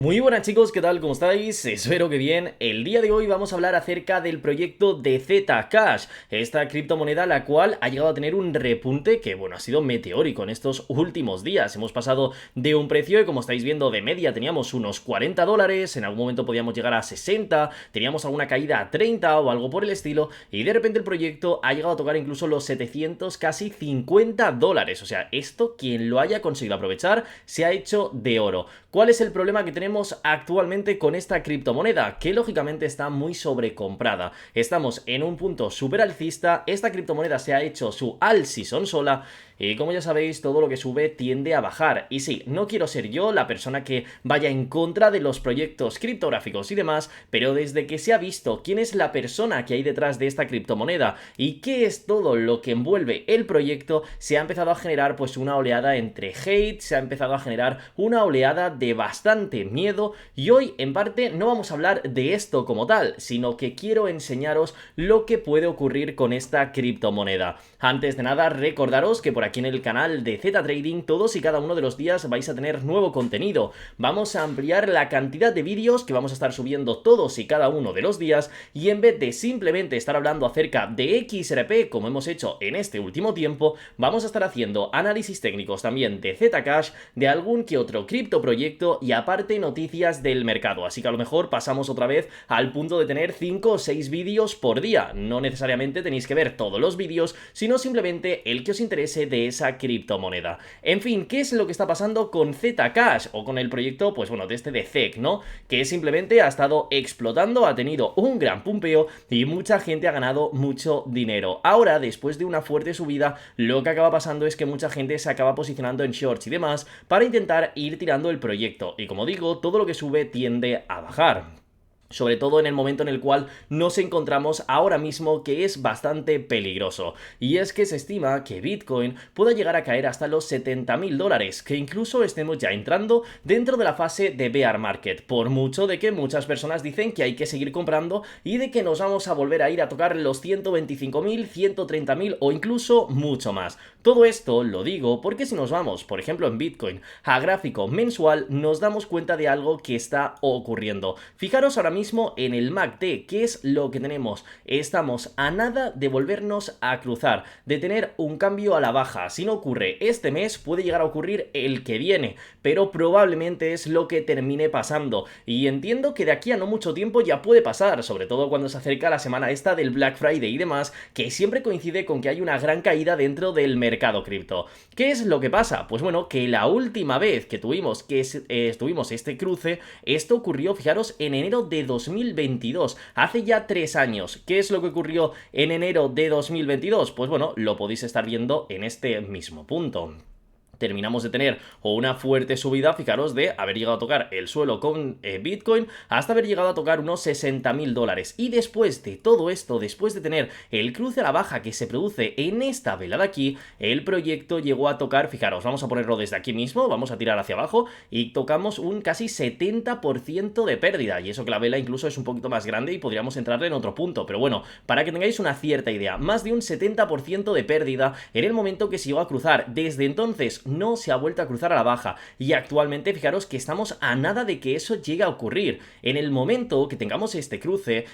Muy buenas chicos, ¿qué tal? ¿Cómo estáis? Espero que bien. El día de hoy vamos a hablar acerca del proyecto de Zcash, esta criptomoneda la cual ha llegado a tener un repunte que, bueno, ha sido meteórico en estos últimos días. Hemos pasado de un precio que, como estáis viendo, de media teníamos unos $40, en algún momento podíamos llegar a 60, teníamos alguna caída a 30 o algo por el estilo, y de repente el proyecto ha llegado a tocar incluso los 700, casi $50. O sea, esto, quien lo haya conseguido aprovechar, se ha hecho de oro. ¿Cuál es el problema que tenemos actualmente con esta criptomoneda? Que lógicamente está muy sobrecomprada. Estamos en un punto súper alcista, esta criptomoneda se ha hecho su all season sola y como ya sabéis, todo lo que sube tiende a bajar. Y sí, no quiero ser yo la persona que vaya en contra de los proyectos criptográficos y demás, pero desde que se ha visto quién es la persona que hay detrás de esta criptomoneda y qué es todo lo que envuelve el proyecto, se ha empezado a generar pues una oleada entre hate, se ha empezado a generar una oleada de bastante miedo, y hoy en parte no vamos a hablar de esto como tal, sino que quiero enseñaros lo que puede ocurrir con esta criptomoneda. Antes de nada, recordaros que por aquí en el canal de ZTrading todos y cada uno de los días vais a tener nuevo contenido. Vamos a ampliar la cantidad de vídeos que vamos a estar subiendo todos y cada uno de los días, y en vez de simplemente estar hablando acerca de XRP como hemos hecho en este último tiempo, vamos a estar haciendo análisis técnicos también de Zcash, de algún que otro criptoproyecto y aparte noticias del mercado. Así que a lo mejor pasamos otra vez al punto de tener 5 o 6 vídeos por día. No necesariamente tenéis que ver todos los vídeos, sino simplemente el que os interese de esa criptomoneda. En fin, ¿qué es lo que está pasando con Zcash o con el proyecto, pues bueno, de este de ZEC, ¿no? Que simplemente ha estado explotando, ha tenido un gran pumpeo y mucha gente ha ganado mucho dinero. Ahora, después de una fuerte subida, lo que acaba pasando es que mucha gente se acaba posicionando en shorts y demás para intentar ir tirando el proyecto. Y como digo, todo lo que sube tiende a bajar, sobre todo en el momento en el cual nos encontramos ahora mismo, que es bastante peligroso. Y es que se estima que Bitcoin pueda llegar a caer hasta los $70.000, que incluso estemos ya entrando dentro de la fase de bear market, por mucho de que muchas personas dicen que hay que seguir comprando y de que nos vamos a volver a ir a tocar los 125.000, 130.000 o incluso mucho más. Todo esto lo digo porque si nos vamos, por ejemplo en Bitcoin, a gráfico mensual, nos damos cuenta de algo que está ocurriendo. Fijaros ahora mismo en el MACD, ¿qué es lo que tenemos? Estamos a nada de volvernos a cruzar, de tener un cambio a la baja. Si no ocurre este mes, puede llegar a ocurrir el que viene, pero probablemente es lo que termine pasando. Y entiendo que de aquí a no mucho tiempo ya puede pasar, sobre todo cuando se acerca la semana esta del Black Friday y demás, que siempre coincide con que hay una gran caída dentro del mercado cripto. ¿Qué es lo que pasa? Pues bueno, que la última vez que tuvimos este cruce, esto ocurrió, fijaros, en enero de 2022, hace ya 3 años. ¿Qué es lo que ocurrió en enero de 2022? Pues bueno, lo podéis estar viendo en este mismo punto. Terminamos de tener una fuerte subida, fijaros, de haber llegado a tocar el suelo con Bitcoin hasta haber llegado a tocar unos $60.000. Y después de todo esto, después de tener el cruce a la baja que se produce en esta vela de aquí, el proyecto llegó a tocar, fijaros, vamos a ponerlo desde aquí mismo, vamos a tirar hacia abajo y tocamos un casi 70% de pérdida. Y eso que la vela incluso es un poquito más grande y podríamos entrarle en otro punto. Pero bueno, para que tengáis una cierta idea, más de un 70% de pérdida en el momento que se llegó a cruzar. Desde entonces no se ha vuelto a cruzar a la baja y actualmente fijaros que estamos a nada de que eso llegue a ocurrir. En el momento que tengamos este cruce,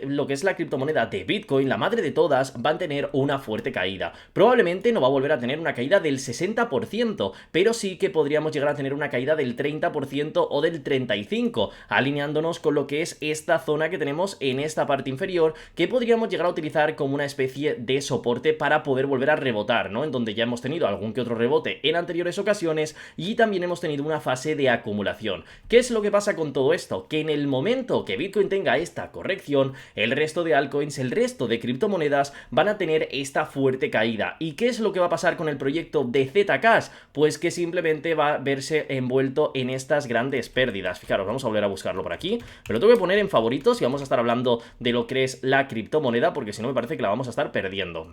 lo que es la criptomoneda de Bitcoin, la madre de todas, va a tener una fuerte caída. Probablemente no va a volver a tener una caída del 60%, pero sí que podríamos llegar a tener una caída del 30% o del 35%, alineándonos con lo que es esta zona que tenemos en esta parte inferior, que podríamos llegar a utilizar como una especie de soporte para poder volver a rebotar, ¿no? En donde ya hemos tenido algún que otro rebote en anteriores ocasiones y también hemos tenido una fase de acumulación. ¿Qué es lo que pasa con todo esto? Que en el momento que Bitcoin tenga esta corrección, el resto de altcoins, el resto de criptomonedas van a tener esta fuerte caída. ¿Y qué es lo que va a pasar con el proyecto de Zcash? Pues que simplemente va a verse envuelto en estas grandes pérdidas. Fijaros, vamos a volver a buscarlo por aquí, pero lo tengo que poner en favoritos y vamos a estar hablando de lo que es la criptomoneda, porque si no me parece que la vamos a estar perdiendo.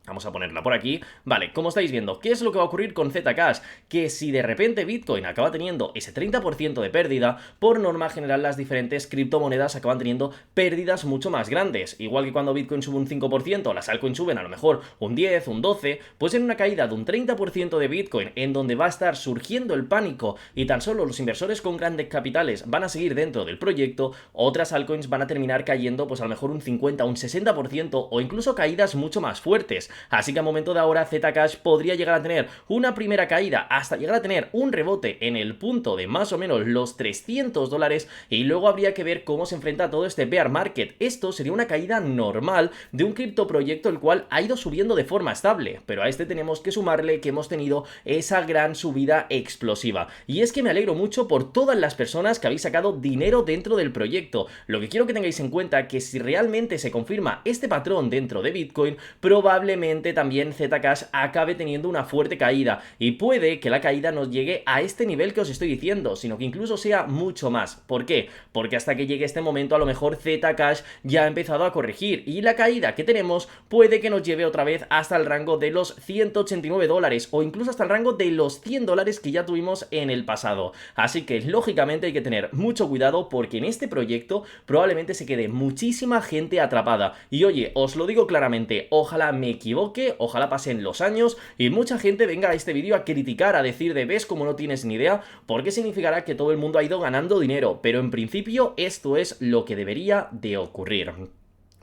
Vamos a ponerla por aquí. Vale, como estáis viendo, ¿qué es lo que va a ocurrir con Zcash? Que si de repente Bitcoin acaba teniendo ese 30% de pérdida, por norma general las diferentes criptomonedas acaban teniendo pérdidas mucho más grandes. Igual que cuando Bitcoin sube un 5%, las altcoins suben a lo mejor un 10, un 12, pues en una caída de un 30% de Bitcoin, en donde va a estar surgiendo el pánico y tan solo los inversores con grandes capitales van a seguir dentro del proyecto, otras altcoins van a terminar cayendo pues a lo mejor un 50, un 60% o incluso caídas mucho más fuertes. Así que a momento de ahora Zcash podría llegar a tener una primera caída hasta llegar a tener un rebote en el punto de más o menos los $300 y luego habría que ver cómo se enfrenta a todo este bear market. Esto sería una caída normal de un criptoproyecto el cual ha ido subiendo de forma estable, pero a este tenemos que sumarle que hemos tenido esa gran subida explosiva. Y es que me alegro mucho por todas las personas que habéis sacado dinero dentro del proyecto. Lo que quiero que tengáis en cuenta es que si realmente se confirma este patrón dentro de Bitcoin, probablemente también Zcash acabe teniendo una fuerte caída y puede que la caída no llegue a este nivel que os estoy diciendo, sino que incluso sea mucho más. ¿Por qué? Porque hasta que llegue este momento a lo mejor Zcash ya ha empezado a corregir y la caída que tenemos puede que nos lleve otra vez hasta el rango de los $189 o incluso hasta el rango de los $100 que ya tuvimos en el pasado. Así que lógicamente hay que tener mucho cuidado porque en este proyecto probablemente se quede muchísima gente atrapada y oye, os lo digo claramente, ojalá me equivoque, ojalá pasen los años y mucha gente venga a este vídeo a criticar, a decir de ves como no tienes ni idea, porque significará que todo el mundo ha ido ganando dinero, pero en principio esto es lo que debería de ocurrir.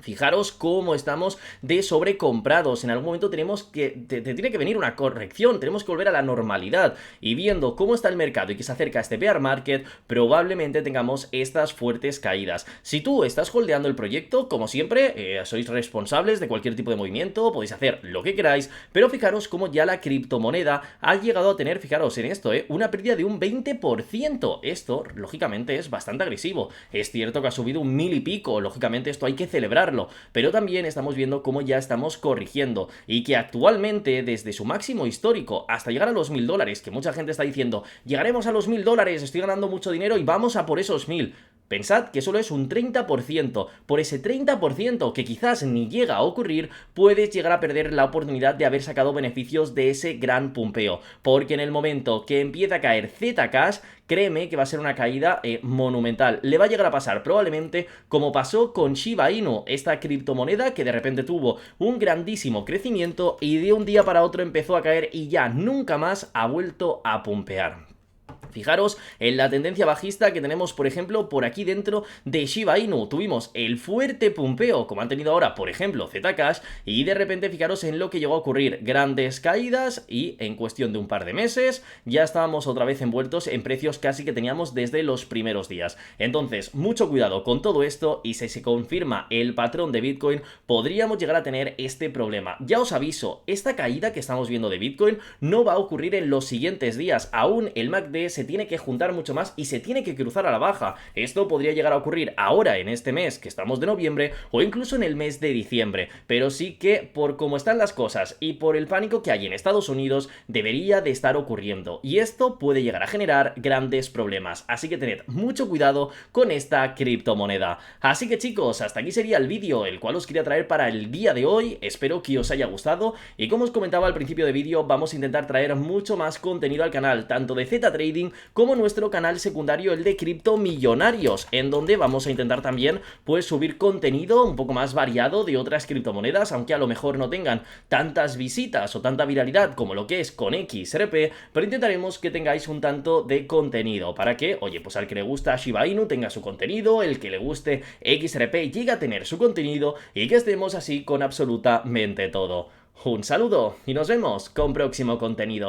Fijaros cómo estamos de sobrecomprados. En algún momento tenemos que tiene que venir una corrección, tenemos que volver a la normalidad. Y viendo cómo está el mercado y que se acerca este bear market, probablemente tengamos estas fuertes caídas. Si tú estás holdeando el proyecto, como siempre, sois responsables de cualquier tipo de movimiento, podéis hacer lo que queráis, pero fijaros cómo ya la criptomoneda ha llegado a tener, fijaros en esto, una pérdida de un 20%. Esto, lógicamente, es bastante agresivo. Es cierto que ha subido un 1000 y pico, lógicamente esto hay que celebrarlo. Pero también estamos viendo cómo ya estamos corrigiendo y que actualmente desde su máximo histórico hasta llegar a los $1000, que mucha gente está diciendo llegaremos a los $1000, estoy ganando mucho dinero y vamos a por esos 1000. Pensad que solo es un 30%, por ese 30% que quizás ni llega a ocurrir, puedes llegar a perder la oportunidad de haber sacado beneficios de ese gran pumpeo, porque en el momento que empieza a caer Zcash, créeme que va a ser una caída monumental. Le va a llegar a pasar probablemente como pasó con Shiba Inu, esta criptomoneda que de repente tuvo un grandísimo crecimiento y de un día para otro empezó a caer y ya nunca más ha vuelto a pumpear. Fijaros en la tendencia bajista que tenemos, por ejemplo, por aquí dentro de Shiba Inu. Tuvimos el fuerte pumpeo, como han tenido ahora, por ejemplo, Zcash, y de repente fijaros en lo que llegó a ocurrir. Grandes caídas y en cuestión de un par de meses ya estábamos otra vez envueltos en precios casi que teníamos desde los primeros días. Entonces, mucho cuidado con todo esto y si se confirma el patrón de Bitcoin, podríamos llegar a tener este problema. Ya os aviso, esta caída que estamos viendo de Bitcoin no va a ocurrir en los siguientes días. Aún el MACD se tiene que juntar mucho más y se tiene que cruzar a la baja. Esto podría llegar a ocurrir ahora en este mes que estamos de noviembre o incluso en el mes de diciembre, pero sí que por cómo están las cosas y por el pánico que hay en Estados Unidos debería de estar ocurriendo y esto puede llegar a generar grandes problemas, así que tened mucho cuidado con esta criptomoneda. Así que chicos, hasta aquí sería el vídeo el cual os quería traer para el día de hoy, espero que os haya gustado y como os comentaba al principio de vídeo vamos a intentar traer mucho más contenido al canal, tanto de ZTrading como nuestro canal secundario, el de Cripto Millonarios, en donde vamos a intentar también pues subir contenido un poco más variado de otras criptomonedas, aunque a lo mejor no tengan tantas visitas o tanta viralidad como lo que es con XRP, pero intentaremos que tengáis un tanto de contenido para que, oye, pues al que le gusta Shiba Inu tenga su contenido, el que le guste XRP llegue a tener su contenido y que estemos así con absolutamente todo. Un saludo y nos vemos con próximo contenido.